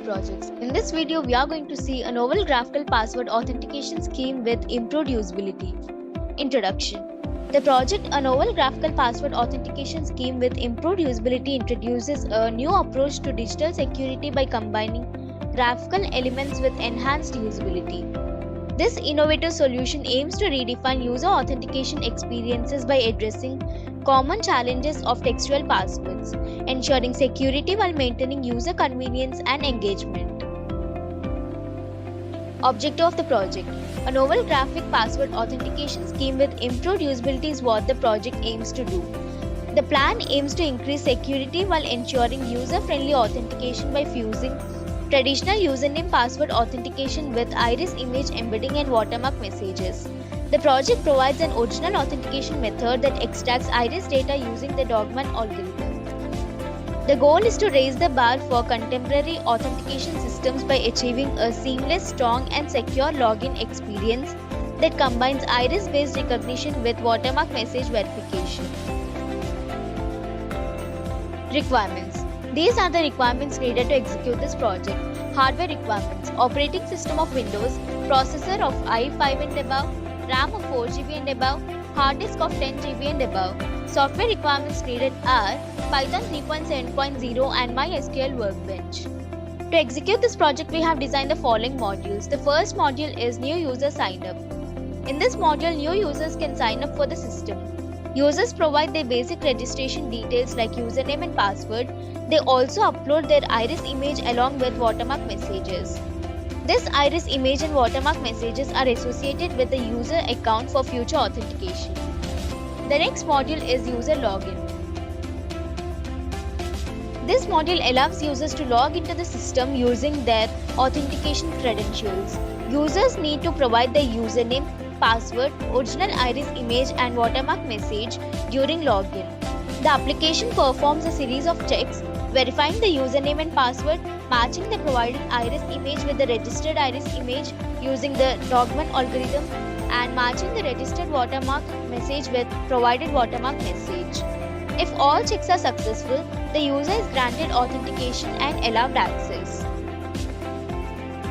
projects. In this video, we are going to see a novel graphical password authentication scheme with improved usability. Introduction. The project A Novel Graphical Password Authentication Scheme with Improved Usability introduces a new approach to digital security by combining graphical elements with enhanced usability. This innovative solution aims to redefine user authentication experiences by addressing common challenges of textual passwords, ensuring security while maintaining user convenience and engagement. Objective of the project. A novel graphic password authentication scheme with improved usability is what the project aims to do. The plan aims to increase security while ensuring user-friendly authentication by fusing traditional username password authentication with iris image embedding and watermark messages. The project provides an original authentication method that extracts iris data using the Dogman algorithm. The goal is to raise the bar for contemporary authentication systems by achieving a seamless, strong, and secure login experience that combines iris-based recognition with watermark message verification. Requirements. These are the requirements needed to execute this project. Hardware requirements: operating system of Windows, processor of i5 and above, RAM of 4GB and above, hard disk of 10GB and above. Software requirements needed are Python 3.7.0 and MySQL Workbench. To execute this project, we have designed the following modules. The first module is New User Sign Up. In this module, new users can sign up for the system. Users provide their basic registration details like username and password. They also upload their iris image along with watermark messages. This iris image and watermark messages are associated with the user account for future authentication. The next module is User Login. This module allows users to log into the system using their authentication credentials. Users need to provide their username, password, original iris image and watermark message during login. The application performs a series of checks, verifying the username and password, matching the provided iris image with the registered iris image using the Dogman algorithm, and matching the registered watermark message with provided watermark message. If all checks are successful, the user is granted authentication and allowed access.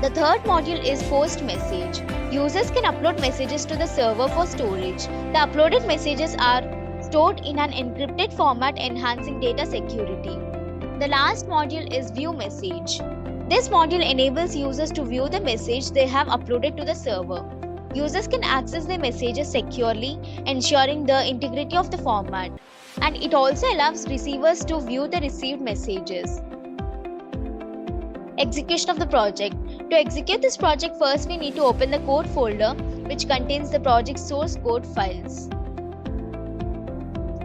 The third module is Post Message. Users can upload messages to the server for storage. The uploaded messages are stored in an encrypted format, enhancing data security. The last module is View Message. This module enables users to view the message they have uploaded to the server. Users can access their messages securely, ensuring the integrity of the format. And it also allows receivers to view the received messages. Execution of the project. To execute this project, first we need to open the code folder, which contains the project source code files.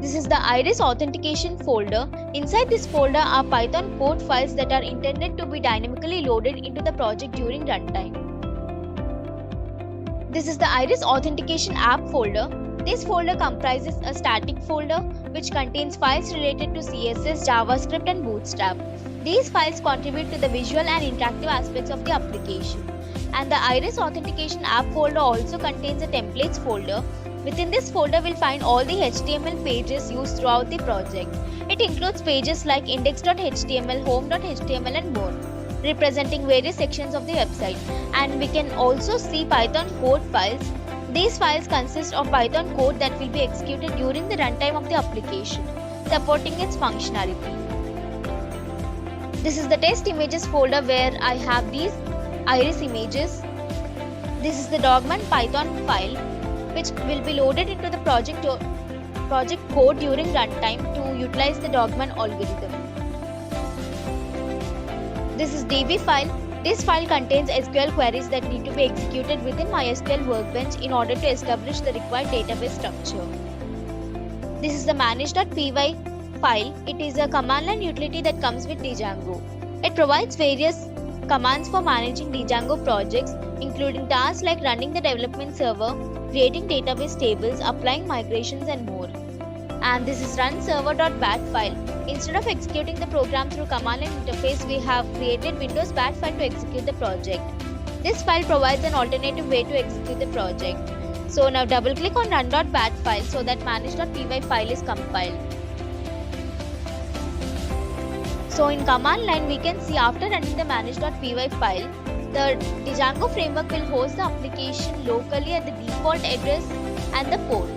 This is the iris authentication folder. Inside this folder are Python code files that are intended to be dynamically loaded into the project during runtime. This is the iris authentication app folder. This folder comprises a static folder which contains files related to CSS, JavaScript and Bootstrap. These files contribute to the visual and interactive aspects of the application. And the iris authentication app folder also contains a templates folder. Within this folder, we'll find all the HTML pages used throughout the project. It includes pages like index.html, home.html and more, representing various sections of the website. And we can also see Python code files. These files consist of Python code that will be executed during the runtime of the application, supporting its functionality. This is the test images folder where I have these iris images. This is the Dogman Python file, which will be loaded into the project code during runtime to utilize the Dogman algorithm. This is DB file. This file contains SQL queries that need to be executed within MySQL Workbench in order to establish the required database structure. This is the manage.py file. It is a command line utility that comes with Django. It provides various commands for managing Django projects, including tasks like running the development server, creating database tables, applying migrations and more. And this is runserver.bat file. Instead of executing the program through command line interface, we have created Windows bat file to execute the project. This file provides an alternative way to execute the project. So now double click on run.bat file so that manage.py file is compiled. So in command line, we can see after running the manage.py file, the Django framework will host the application locally at the default address and the port,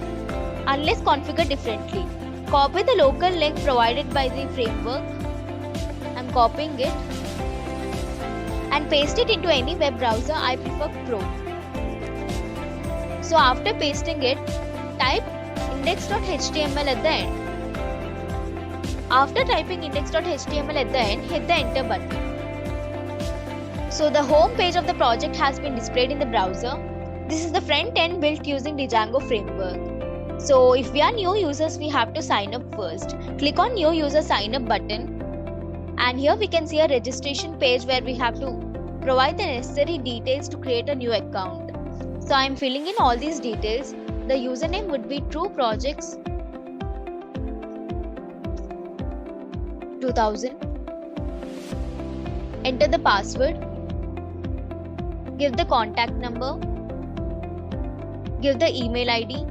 unless configured differently. Copy the local link provided by the framework. I'm copying it and paste it into any web browser. I prefer Chrome. So after pasting it, type index.html at the end. After typing index.html at the end, hit the enter button. So the home page of the project has been displayed in the browser. This is the front end built using Django framework. So if we are new users, we have to sign up first. Click on new user sign up button. And here we can see a registration page where we have to provide the necessary details to create a new account. So I am filling in all these details. The username would be True Projects 2000. Enter the password. Give the contact number. Give the email ID.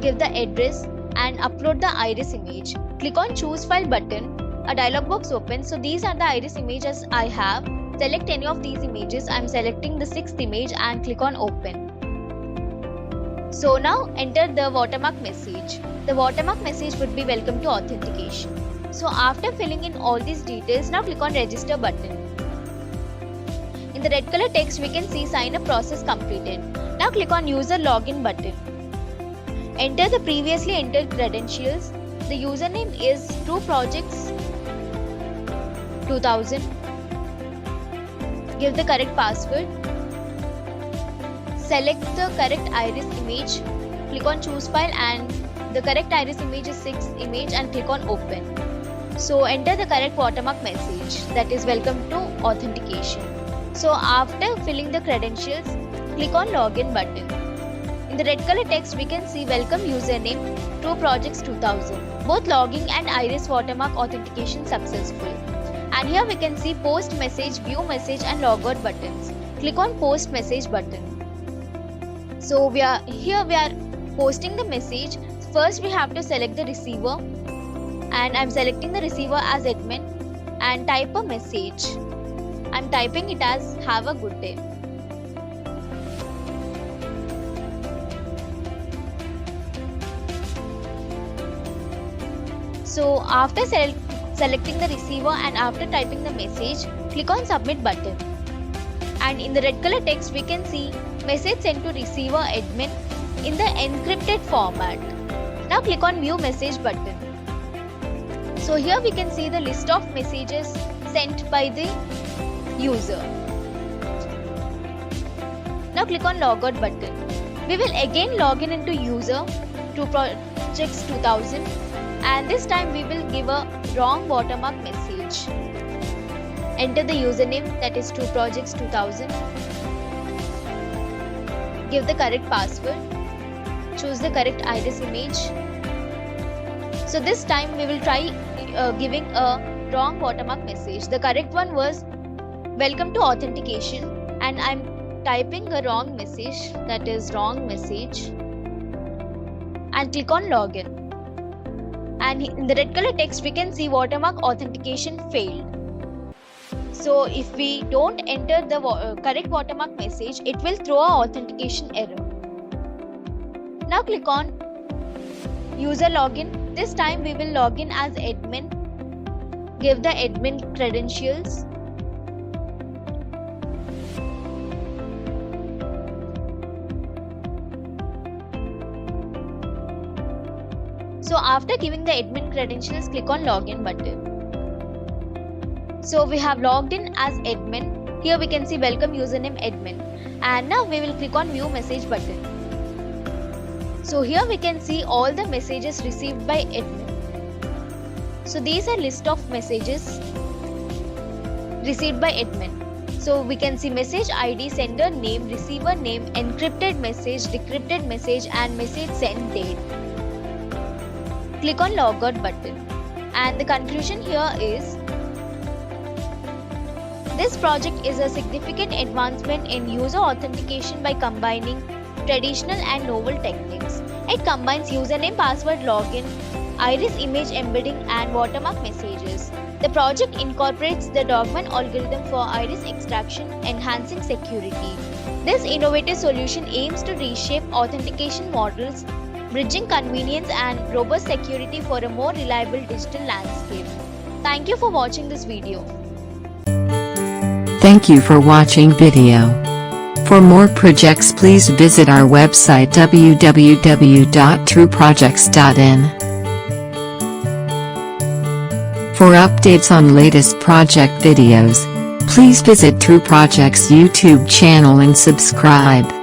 Give the address and upload the iris image. Click on choose file button. A dialog box opens. So these are the iris images I have. Select any of these images. I am selecting the 6th image and click on open. So now enter the watermark message. The watermark message would be welcome to authentication. So after filling in all these details, now click on register button. In the red color text, we can see sign up process completed. Now click on user login button. Enter the previously entered credentials. The username is True Projects 2000. Give the correct password. Select the correct iris image. Click on choose file and the correct iris image is 6th image and click on open. So enter the correct watermark message, that is welcome to authentication. So after filling the credentials, click on login button. In the red color text, we can see welcome username True Projects 2000. Both logging and iris watermark authentication successful. And here we can see post message, view message and logout buttons. Click on post message button. So we are posting the message. First we have to select the receiver and I'm selecting the receiver as admin and type a message. I'm typing it as have a good day. So after selecting the receiver and after typing the message, click on submit button. And in the red color text, we can see message sent to receiver admin in the encrypted format. Now click on view message button. So here we can see the list of messages sent by the user. Now click on logout button. We will again log in into user True Projects 2000 and this time we will give a wrong watermark message. Enter the username, that is True Projects 2000. Give the correct password. Choose the correct iris image. So this time we will try giving a wrong watermark message. The correct one was welcome to authentication and I'm typing a wrong message, that is wrong message, and click on login. And in the red color text, we can see watermark authentication failed. So if we don't enter the correct watermark message, it will throw an authentication error. Now click on user login. This time we will log in as admin. Give the admin credentials. So after giving the admin credentials, click on login button. So we have logged in as admin. Here we can see welcome username admin. And now we will click on view message button. So here we can see all the messages received by admin. So these are list of messages received by admin. So we can see message ID, sender name, receiver name, encrypted message, decrypted message and message sent date. Click on logout button. And the conclusion here is this project is a significant advancement in user authentication by combining traditional and novel techniques. It combines username, password, login, iris image embedding and watermark messages. The project incorporates the Dogman algorithm for iris extraction, enhancing security. This innovative solution aims to reshape authentication models, bridging convenience and robust security for a more reliable digital landscape. Thank you for watching this video. Thank you for watching video. For more projects, please visit our website www.trueprojects.in. For updates on latest project videos, please visit True Projects YouTube channel and subscribe.